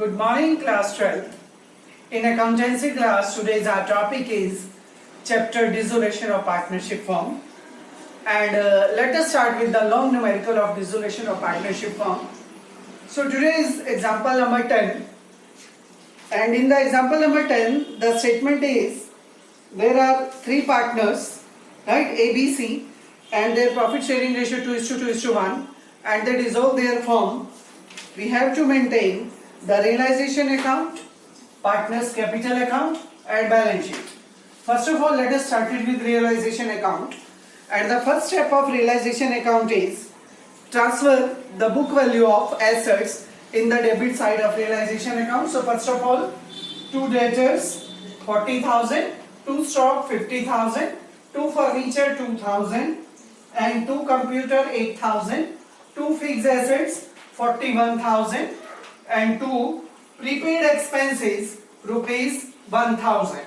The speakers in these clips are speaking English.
Good morning, class 12. In accountancy class, today's our topic is chapter dissolution of partnership firm. And let us start with the long numerical of dissolution of partnership firm. So today's example number 10. And in the example number 10, the statement is there are three partners, right, A, B, C, and their profit sharing ratio 2:2:1, and they dissolve their firm. We have to maintain the realization account, partners capital account, and balance sheet. First of all, let us start it with realization account. And the first step of realization account is transfer the book value of assets in the debit side of realization account. So first of all, two debtors 40,000, two stock 50,000, two furniture 2,000, and two computer 8,000, two fixed assets 41,000, and two prepaid expenses rupees 1,000.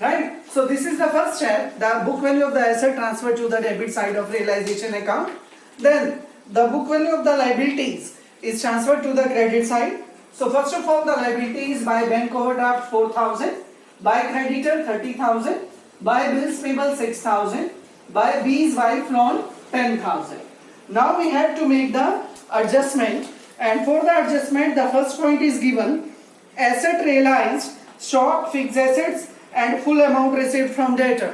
Right? So this is the first step, the book value of the asset transferred to the debit side of realization account. Then the book value of the liabilities is transferred to the credit side. So first of all, the liability is by bank overdraft 4,000, by creditor 30,000, by bills payable 6,000, by B's wife loan 10,000. Now we have to make the adjustment, and for the adjustment the first point is given: asset realized, stock, fixed assets, and full amount received from debtor.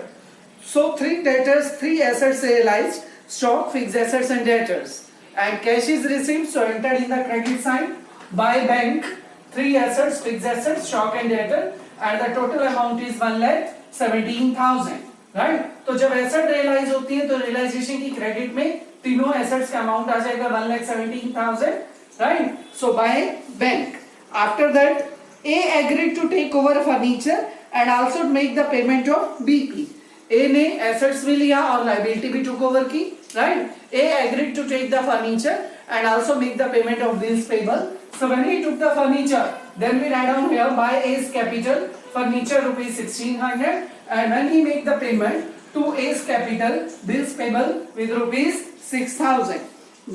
So three debtors, three assets realized: stock, fixed assets, and debtors, and cash is received, so entered in the credit side. By bank, three assets, fixed assets, stock, and debtor, and the total amount is 1,17,000. Right तो जब asset realise होती है तो realisation की credit में तीनों assets का amount आ जाएगा 1,17,000. Right so by bank. After that A agreed to take over furniture and also make the payment of BP. A ने एसेट्स भी लिया और लायबिलिटी भी टुक ओवर की. Right A agreed to take the furniture and also make the payment of bills payable. So when he took the furniture, then we write down here by A's capital furniture rupees 1,600, and when he make the payment to A's capital bills payable with rupees 6,000.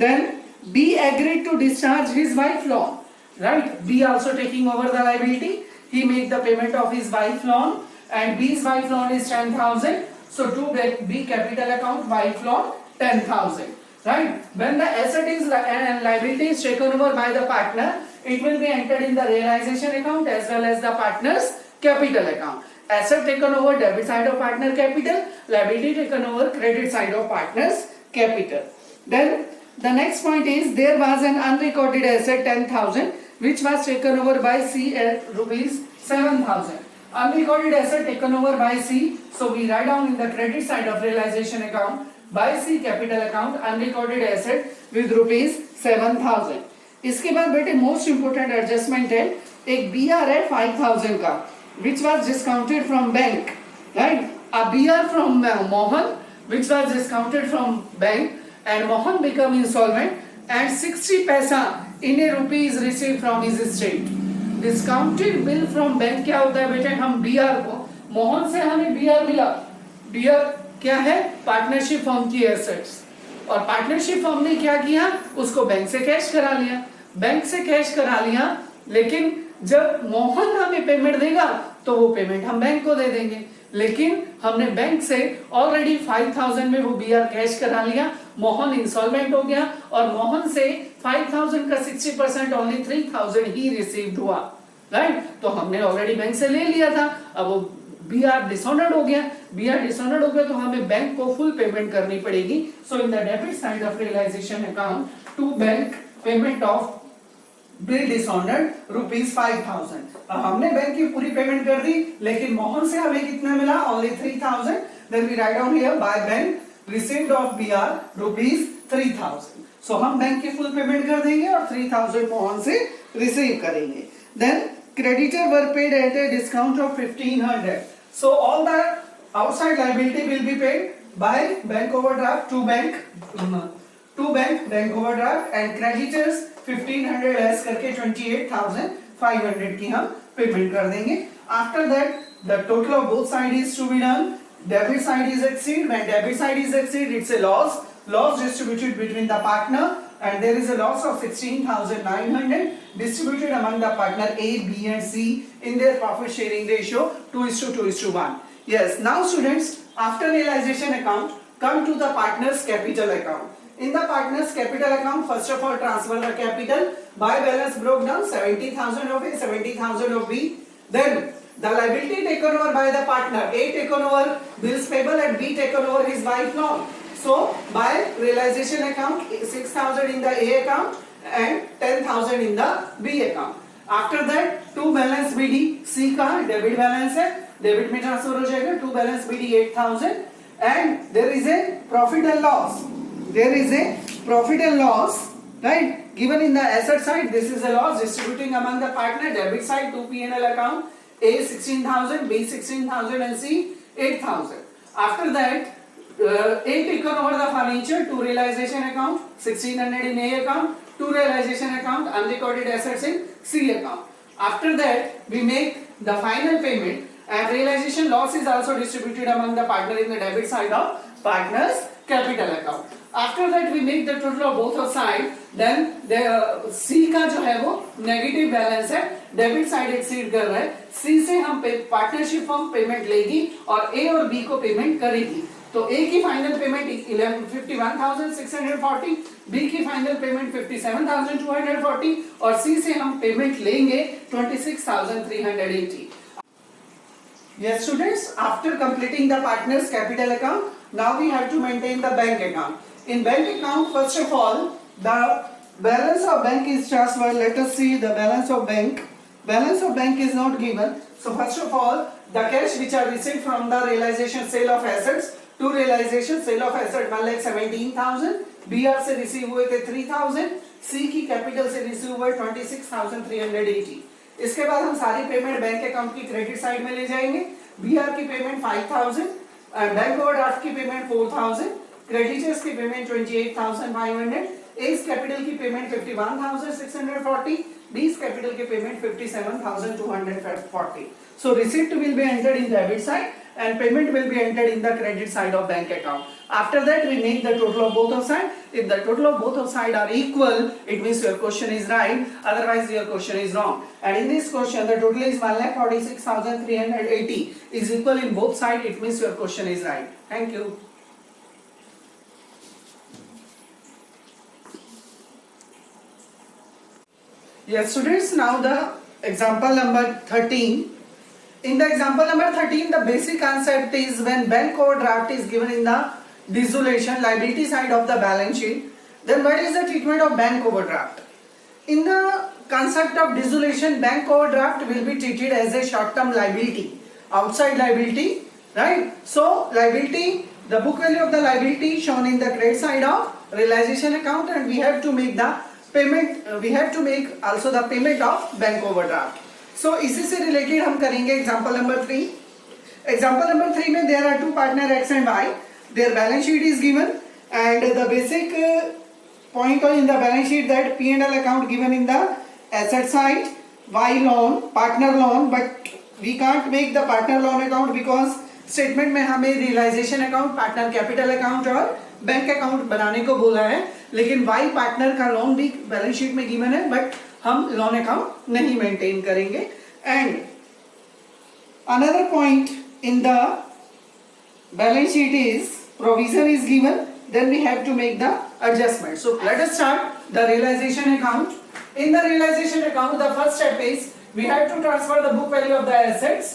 Then B agreed to discharge his wife loan. Right? B also taking over the liability. He make the payment of his wife loan, and B's wife loan is 10,000. So to B capital account wife loan 10,000. Right? When the asset is and liability is taken over by the partner, it will be entered in the realization account as well as the partner's capital account. Asset taken over debit side of partner capital, liability taken over credit side of partner's capital. Then the next point is there was an unrecorded asset 10,000 which was taken over by C at rupees 7,000. Unrecorded asset taken over by C, so we write down in the credit side of realization account by C capital account unrecorded asset with rupees 7,000. इसके बाद बेटे most important adjustment है, एक BR है 5,000 का which was discounted from bank. Right? A BR from Mohan which was discounted from bank, and Mohan become insolvent and 60 paisa in a rupee is received from his estate. Discounted bill from bank क्या होता है बेटे? हम BR को, मोहन से हमें BR मिला. BR क्या है? पार्टनरशिप फर्म की एसेट्स. और पार्टनरशिप फर्म ने क्या किया? उसको बैंक से कैश करा लिया. बैंक से कैश करा लिया, लेकिन जब मोहन हमें पेमेंट देगा तो वो पेमेंट हम बैंक को दे देंगे. लेकिन हमने बैंक से ऑलरेडी 5,000 में वो BR कैश करा लिया. मोहन इंसॉल्वेंट हो गया और मोहन से 5,000 का 60% ओनली 3,000 ही रिसीव्ड हुआ. राइट? तो हमने ऑलरेडी बैंक से ले लिया था. अब वो BR डिसऑनर्ड हो गया. BR डिसऑनर्ड हो गया तो हमें बैंक को फुल पेमेंट करनी पड़ेगी. So in the debit side of realisation account to bank payment of bill dishonoured rupees 5,000. अब हमने बैंक की पूरी पेमेंट कर दी, लेकिन मोहन से हमें कितना मिला? Only 3,000. Then we write down here by bank received of BR rupees 3,000. So हम बैंक की फुल पेमेंट कर देंगे और 3,000 मोहन से रिसीव करेंगे. Then creditor were paid at a discount of 1,500. So all the outside liability will be paid by bank overdraft to bank overdraft, and creditors 1,500 less करके 28,500 की हम पेमेंट कर देंगे. After that the total of both sides is to be done. Debit side is exceed. When debit side is exceed, it's a loss distributed between the partner and there is a loss of 16,900 distributed among the partner A, B and C in their profit sharing ratio 2:2:1. Yes, now students, after realization account, come to the partner's capital account. In the partner's capital account, first of all transfer the capital by balance broke down, 70,000 of A, 70,000 of B. Then the liability taken over by the partner, A taken over bills payable and B taken over his wife loan. So by realization account, 6,000 in the A account and 10,000 in the B account. After that, to balance BD, C का debit balance है, debit में transfer हो जाएगा, to balance BD 8,000 and there is a profit and loss. There is a profit and loss, right? Given in the asset side, this is a loss distributing among the partner. Debit side to P&L account, A 16,000, B 16,000 and C 8,000. After that, A taken over the furniture to realization account, 1,600 in A account, to realization account, unrecorded assets in C account. After that, we make the final payment and realization loss is also distributed among the partner in the debit side of partner's capital account. After that, we make the total of both of sides. Then the C का जो है वो negative balance है, debit side exceed कर रहा है. C से हम पार्टनरशिप फर्म पेमेंट लेगी और A और B को पेमेंट करेगी. तो A की फाइनल पेमेंट 51,640, B की फाइनल पेमेंट 57,240 और C से हम पेमेंट लेंगे 26,380. Yes students, after completing the partner's capital account, now we have to maintain the bank account. In bank account, first of all, the balance of bank is transferred. Let us see the balance of bank. Balance of bank is not given. So first of all, the cash which are received from the realization sale of assets to realization sale of asset 1,17,000, BR से receive हुए थे 3,000, C की capital से receive हुए 26,380. इसके बाद हम सारी पेमेंट बैंक अकाउंट की क्रेडिट साइड में ले जाएंगे. BR की पेमेंट 5,000, बैंक ओवरड्राफ्ट की पेमेंट 4,000, क्रेडिटर्स की पेमेंट 28,500, A's कैपिटल की पेमेंट 51,640, B's कैपिटल की payment 57,240. So receipt will be entered in debit side and payment will be entered in the credit side of bank account. After that, we make the total of both of sides. If the total of both of sides are equal, it means your question is right. Otherwise, your question is wrong. And in this question, the total is 1,46,380 is equal in both sides. It means your question is right. Thank you. Yes, students. Now the example number 13. In the example number 13, the basic concept is when bank overdraft is given in the dissolution liability side of the balance sheet, then what is the treatment of bank overdraft? In the concept of dissolution, bank overdraft will be treated as a short-term liability, outside liability, right? So liability, the book value of the liability shown in the credit side of realization account, and we have to make the payment, we have to make also the payment of bank overdraft. So इसी से related हम करेंगे example number 3. Example number 3 में there are two partner X and Y. Their balance sheet is given and the basic point in the balance sheet that P&L account given in the asset side, Y loan, partner loan, but we can't make the partner loan account because statement में हमें realization account, partner capital account और bank account बनाने को बोला है, लेकिन Y partner का loan भी बैलेंस शीट में गिवन है, बट हम लोन अकाउंट नहीं मेंटेन करेंगे. And another point in the balance sheet is provision is given, then we have to make the adjustment. So let us start the realization account. In the realization account the first step is we have to transfer the book value of the assets.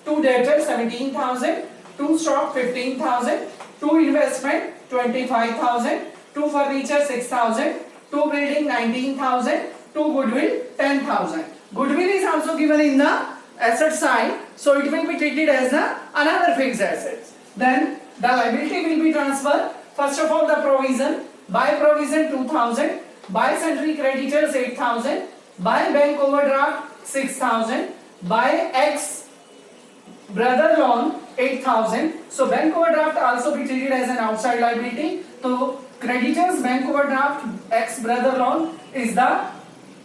To debtors 17,000, to stock 15,000, to investment 25,000, to furniture 6,000, to building 19,000, to goodwill 10,000. Goodwill is also given in the asset side, so it will be treated as another fixed asset. Then the liability will be transferred. First of all, the provision. By provision 2,000, by sundry creditors 8,000, by bank overdraft 6,000, by ex brother loan 8,000. So bank overdraft also be treated as an outside liability. So creditors, bank overdraft, ex brother loan is the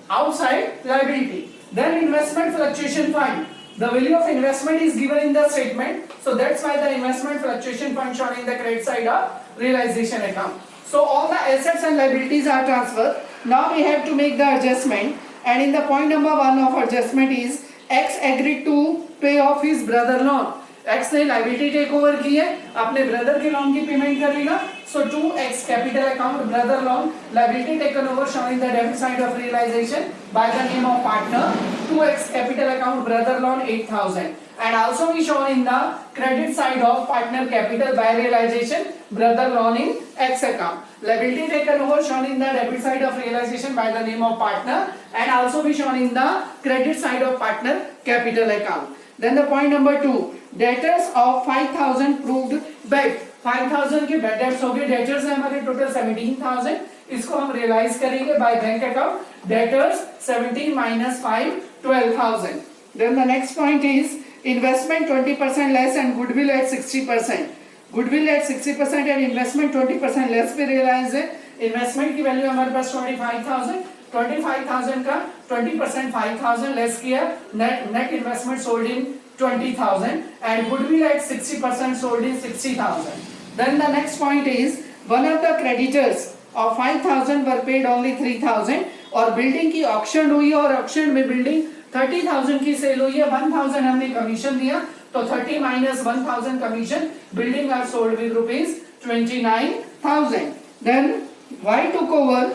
outside liability. Then investment fluctuation fund. The value of investment is given in the statement, so that's why the investment fluctuation fund shown in the credit side of realization account. So all the assets and liabilities are transferred. Now we have to make the adjustment, and in the point number 1 of adjustment is X agreed to pay off his brother loan. X ने liability take over की है, अपने brother के loan की payment करेगा. So 2X capital account brother loan liability taken over shown in the debit side of realization by the name of partner. 2X capital account brother loan 8,000. And also we shown in the credit side of partner capital by realization brother loan in X account. Liability taken over shown in the debit side of realization by the name of partner, and also be shown in the credit side of partner capital account. Then the point number 2, debtors of 5,000 proved bad. 5,000 के bad debts हो गए. Debtors है हमारे total 17,000. इसको हम realize करेंगे by bank account. Debtors 17 minus 5 12,000. Then the next point is investment 20% less and goodwill at 60%. Goodwill at 60% and investment 20% less पे realize है. Investment की value हमारे पास 25,000. 25,000 का 20% 5,000 less किया. Net investment sold in 20,000 and goodwill at 60% sold in 60,000. Then the next point is one of the creditors of 5,000 were paid only 3,000 और building की auction हुई और auction में building 30,000 की सेल हुई है. 1,000 हमने कमीशन दिया, तो 30 minus 1,000 commission, building are sold with rupees 29,000. Then Y took over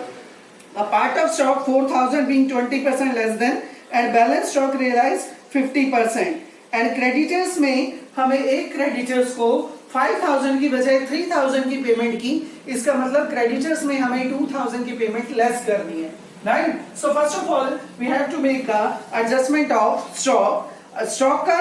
a part of stock 4,000 being 20% less than and balance stock realized 50%. And creditors में हमें एक creditors को 5,000 की बजाय 3,000 की पेमेंट की. इसका मतलब creditors में हमें 2,000 की पेमेंट लेस करनी है. Right? So first of all, we have to make the adjustment of stock. Stock का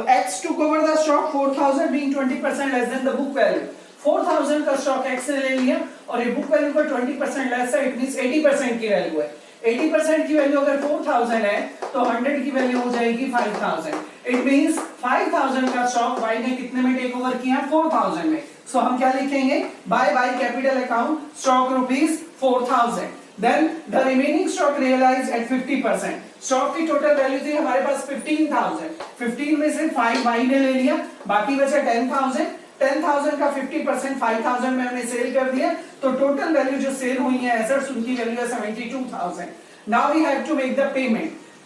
X took over the stock 4,000 being 20% less than the book value. 4,000 का stock X ने ले लिया और ये book value का 20% less है. It means 80% की value है. 80% की value अगर 4,000 है, तो 100 की value हो जाएगी 5,000. It means 5,000 का stock Y ने कितने में take over किया? 4,000 में. So हम क्या लिखेंगे? By capital account stock rupees 4,000. Then the remaining stock realized at 50%. Stock की total value थी हमारे पास 15,000. 15 में से 5 Y ने ले लिया, बाकी बचा 10,000. 10,000 का 50% 5,000 में हमने सेल कर दिया, तो टोटल वैल्यू जो सेल हुई है एसेट्स उनकी वैल्यू है 72,000. Now we have to make the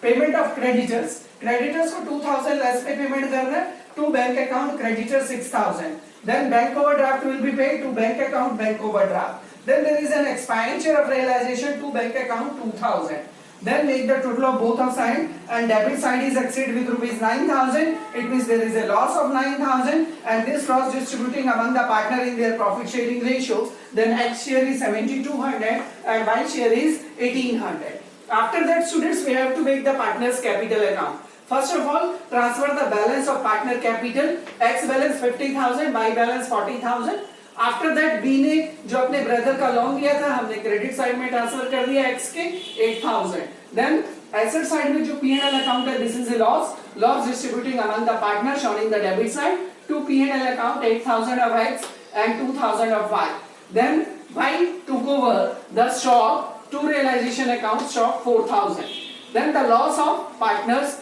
payment of creditors. Creditors को 2,000 लेस पे पेमेंट करना है. To bank account creditor 6,000. Then bank overdraft will be paid to bank account bank overdraft. Then there is an expenditure of realization to bank account 2,000. Then make the total of both of side and debit side is exceed with rupees 9,000. It means there is a loss of 9,000 and this loss distributing among the partner in their profit sharing ratio. Then X share is 7,200 and Y share is 1,800. After that, students, we have to make the partner's capital account. First of all, transfer the balance of partner capital. X balance 50,000, Y balance 40,000. After that B ने जो अपने brother का loan लिया था हमने credit side में transfer कर दिया एक्स के 8,000. देन एसेट साइड में जो P&L अकाउंट है this is a loss distributing among the partner shown in the debit side to P&L account 8,000 of X and 2,000 of Y. Then Y took over the stock to realization account stock 4,000. Then the loss of partners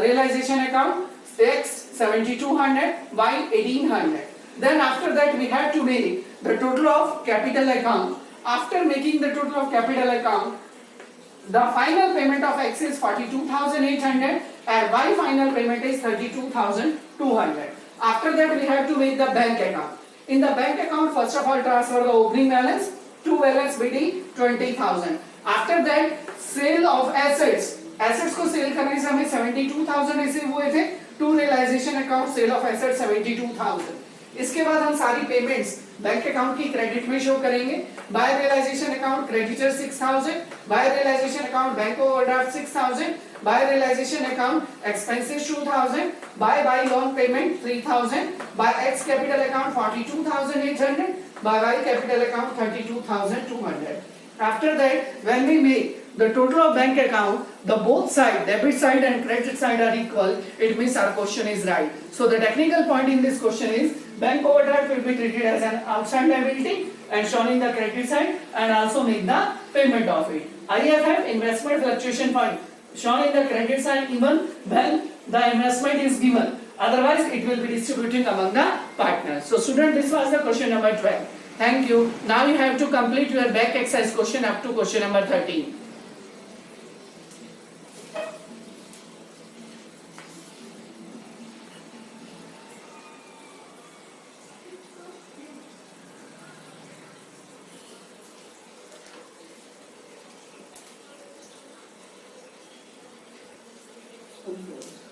realization account X 7,200 Y 1,800. Then after that we have to make the total of capital account. After making the total of capital account, the final payment of X is 42,800 and Y final payment is 32,200. After that we have to make the bank account. In the bank account, first of all transfer the opening balance to balance BD 20,000. After that sale of assets. Assets को sale करने से हमें 72,000 receive हुए थे. To realization account sale of asset 72,000. इसके बाद हम सारी पेमेंट्स बैंक अकाउंट की क्रेडिट में शो करेंगे. By realization account creditor 6,000, by realization account bank overdraft 6,000, by realization account expenses 2,000, by loan payment 3,000, by X capital account 42,800, by Y capital account 32,200. After that, when we make the total of bank account, the both side, debit side and credit side are equal, it means our question is right. So the technical point in this question is bank overdraft will be treated as an outside liability and shown in the credit side and also make the payment of it. IFF investment fluctuation fund shown in the credit side even when the investment is given. Otherwise, it will be distributing among the partners. So student, this was the question number 12. Thank you. Now you have to complete your back exercise question up to question number 13. Okay.